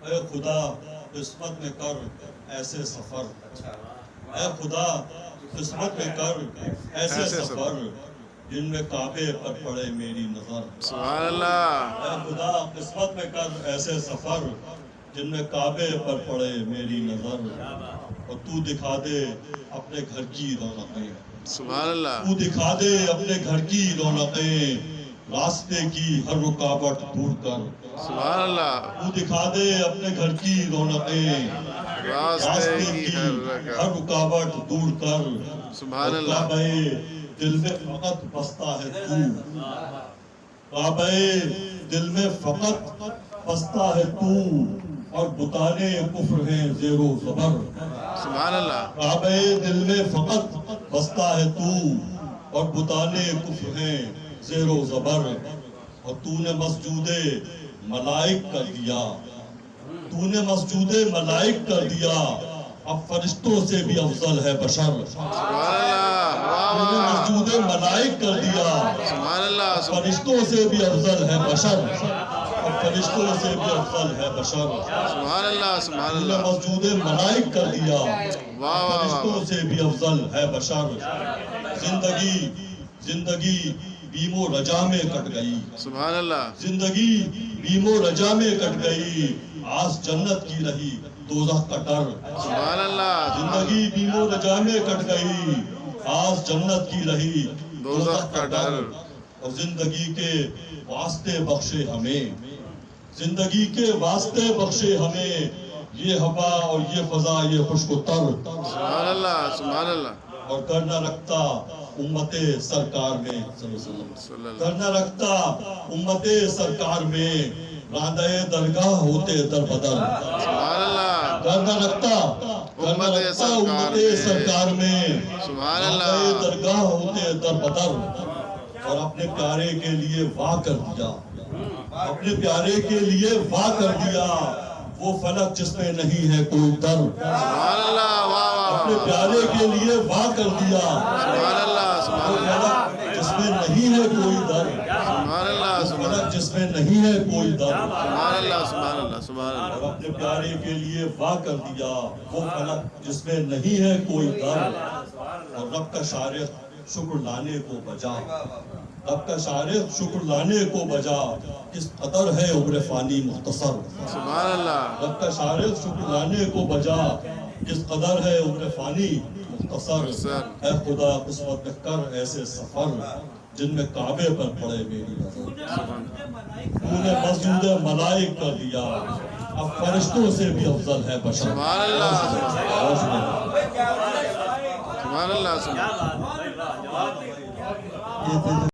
اے خدا قسمت میں کر ایسے سفر، اے خدا قسمت میں کر ایسے سفر جن میں کعبے پر پڑے میری نظر۔ سبحان اللہ۔ اے خدا قسمت میں کر ایسے سفر جن میں کعبے پر پڑے میری نظر، اور تو دکھا دے اپنے گھر کی رونقیں، سبحان اللہ۔ تو دکھا دے اپنے گھر کی رونقیں، راستے کی ہر رکاوٹ دور کر۔ سبحان اللہ۔ تو دکھا دے اپنے گھر کی رونقیں، راستے کی ہر رکاوٹ دور کر۔ سبحان اللہ۔ کعبہ دل میں فقط بستا ہے تو، کعبہ دل میں فقط بستا ہے تو، اور بتانے کفر ہیں زیر و زبر۔ سبحان اللہ۔ کعبہ دل میں فقط بستا ہے تو، اور بتانے کفر ہیں زیر و زبر۔ اور تو نے مسجود ملائک کر دیا، تو نے مسجود ملائک کر دیا، اب فرشتوں سے بھی افضل ہے بشر۔ سبحان اللہ۔ تو نے مسجود ملائک کر دیا، سبحان اللہ۔ فرشتوں سے بھی افضل ہے بشر، اب فرشتوں سے بھی افضل ہے بشر۔ سبحان اللہ۔ سبحان تو نے اللہ۔ مسجود ملائک کر دیا، واہ واہ فرشتوں واہ۔ سے بھی افضل ہے بشر۔ زندگی بیم و رجا میں کٹ گئی، سبحان اللہ۔ زندگی بیم و رجا میں کٹ گئی، آس جنت کی رہی دوزخ کا ڈر۔ سبحان اللہ۔ زندگی بیم و رجا میں کٹ گئی، آس جنت کی رہی دوزخ کا ڈر۔ اور زندگی کے واسطے بخشے ہمیں، زندگی کے واسطے بخشے ہمیں، یہ ہوا اور یہ فضا یہ خشک و تر۔ سبحان اللہ۔ سبحان اللہ۔ اور کر نہ رکھتا امت سرکار میں صلی اللہ علیہ صلی وسلم، اللہ۔ کر نہ رکھتا امت سرکار میں، راندہ درگاہ ہوتے در بدر۔ سبحان اللہ۔ کر نہ رکھتا امت سرکار میں، سبحان راندہ اللہ۔ درگاہ ہوتے در بدر۔ اور اپنے پیارے کے لیے واہ کر دیا، اپنے پیارے کے لیے واہ کر دیا، وہ فلک جس میں نہیں ہے کوئی در۔ سبحان اللہ۔ واہ واہ۔ اپنے پیارے کے لیے واہ کر دیا، سبحان اللہ۔ سبحان وہ اللہ۔ فلک جس میں نہیں ہے کوئی در، سبحان اللہ۔ وہ سبحان فلک جس میں نہیں ہے کوئی در۔ اللہ۔ سبحان اللہ۔ سبحان اور اللہ۔ اپنے پیارے کے لیے واہ کر دیا، وہ فلک جس میں نہیں ہے کوئی در۔ اور رب کا شارع شکر لانے کو بجا، رب کا شارع شکر لانے کو بجا، کس قدر ہے عمر فانی مختصر۔ سبحان اللہ۔ رب کا شارع شکر لانے کو بجا، کس قدر ہے عمر فانی مختصر۔ اے خدا قسمت میں کر ایسے سفر جن میں کعبے پر پڑے میری نظر۔ تو نے مسجود ملائک کر دیا، اب فرشتوں سے بھی افضل ہے بشر۔ سبحان اللہ۔ سبحان اللہ۔ یہ